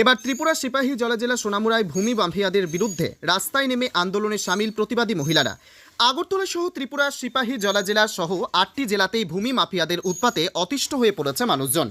এবার ত্রিপুরা সিপাহী জেলা সোনামুড়ায় ভূমি মাফিয়াদের বিরুদ্ধে রাস্তায় নেমে আন্দোলনে সামিল প্রতিবাদী মহিলারা। আগরতলা সহ ত্রিপুরা সিপাহী জেলা সহ 8টি জেলাতেই ভূমি মাফিয়াদের উৎপাতে অতিষ্ঠ হয়ে পড়েছে মানুষজন।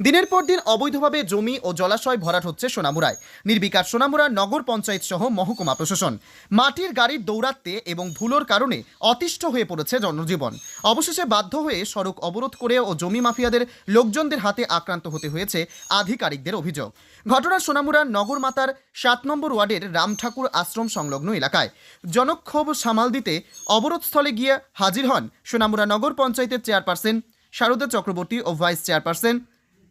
দিনের পর দিন অবৈধভাবে জমি ও জলাশয় ভরাট হচ্ছে সোনামুড়ায়। নির্বিকার সোনামুড়া নগর পঞ্চায়েত সহ মহকুমা প্রশাসন। মাটির গাড়ির দৌরাত্মে এবং ধুলোর কারণে অতিষ্ঠ হয়ে পড়েছে জনজীবন। অবশেষে বাধ্য হয়ে সড়ক অবরোধ করে ও জমি মাফিয়াদের লোকজনদের হাতে আক্রান্ত হতে হয়েছে আধিকারিকদের অভিযোগ। ঘটনা সোনামুড়া নগরমাতার 7 নম্বর ওয়ার্ডের রামঠাকুর আশ্রম সংলগ্ন এলাকায়। জনক্ষোভ সামাল দিতে অবরোধস্থলে গিয়ে হাজির হন সোনামুড়া নগর পঞ্চায়েতের চেয়ারপারসন শারদা চক্রবর্তী ও ভাইস চেয়ারপারসন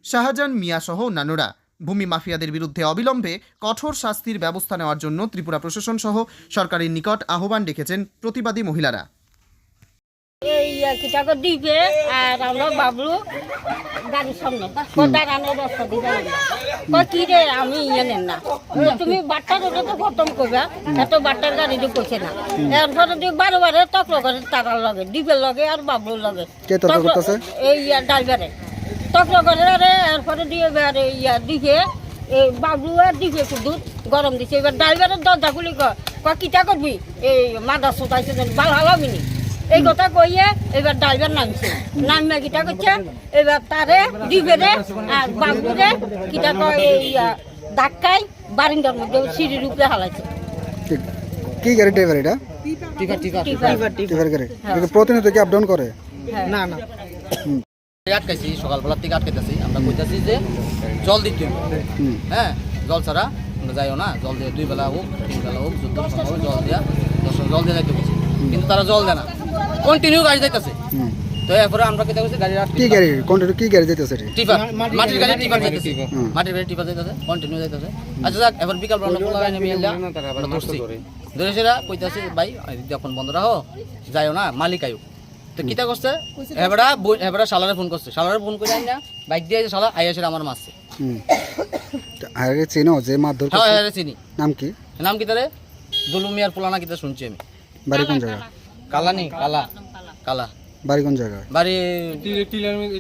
শাহজাহান মিয়া সহ অন্যান্যরা। ভূমি মাফিয়াদের বিরুদ্ধে অবিলম্বে কঠোর শাস্তির ব্যবস্থা নেওয়ার জন্য ত্রিপুরা প্রশাসন সহ সরকারের নিকট আহ্বান রেখেছেন প্রতিবাদী মহিলারা। এই কিটাকে দিবে আর আমরা বাবলু গাড়ির সামনে দাঁড়ানোর রাস্তা দিয়ে কি রে আমি নেন না তুমি বাট্টার ওটা তো খতম করবে এত বাট্টার গাড়ি দিয়ে করছে না এরপরে দিয়ে বারে তকলো করে তারার লগে ডিপের লগে আর বাবলুর লগে এই ড্রাইভারে তকলো করে আরে এরপরে দিয়ে দিকে এই বাবলু আর দিকে দুধ গরম দিছে। এবার ড্রাইভারের দরজা খুলি কিটা করবি এই মাদা সোটাইছে বাল হালাবিনি এই কথা কইয়ে এবার ড্রাইভার নামছে নামে কিটা করছে এবার তারে দিবেরে আর বাবুরে কিটা কয় এই ধাক্কায় বারিন্দার মধ্যে সিঁড়ির উপরে হালাইছে। কি গাড়ি ড্রাইভার এটা? টিপার গাড়ি। প্রতিনিয়ত কি আপ ডাউন করে? না আটকাইছি সকালবেলার থেকে আটকাইতেছি। আমরা কইতাছি যে জল দিতে হ্যাঁ জল ছাড়া আমরা যাইও না, জল দিয়ে 2 বেলা হোক 3 বেলা হোক জল দিয়া জল দিয়ে যাইতে বলছি, কিন্তু তারা জল দেয় না, কন্টিনিউ গাড়ি যাইতেছে। তো এরপরে আমরা কি দেখছি গাড়ি কি গাড়ি কন্টিনিউ কি গাড়ি যাইতেছে? টিপার মাটির গাড়ি টিপার যাইতেছে, মাটির গাড়ি টিপার যাইতেছে, কন্টিনিউ যাইতেছে। আচ্ছা যাক, এবার বিকাল বেলা পোলা গাড়ি নেমে এলা আমরা ধরছি, ধরেছিরা কইতাছি ভাই যখন বন্ধ রাখো যাইও না, মালিক আইও। তো কিটা করছে এবারে শালারে ফোন করছে, শালারে ফোন করে আইনা বাইক দিয়ে শালা আইয়াছে আমার মারছে। আরে চিনো যে মারধর করছে? হ্যাঁ চিনি। নাম কি? নাম কি তারে? দুলু মিয়ার পোলানা কিটা শুনছি আমি। বাড়ি কোন জায়গা? কালানি কালা। বাড়ি কোন জায়গা? বাড়ি টিলার মধ্যে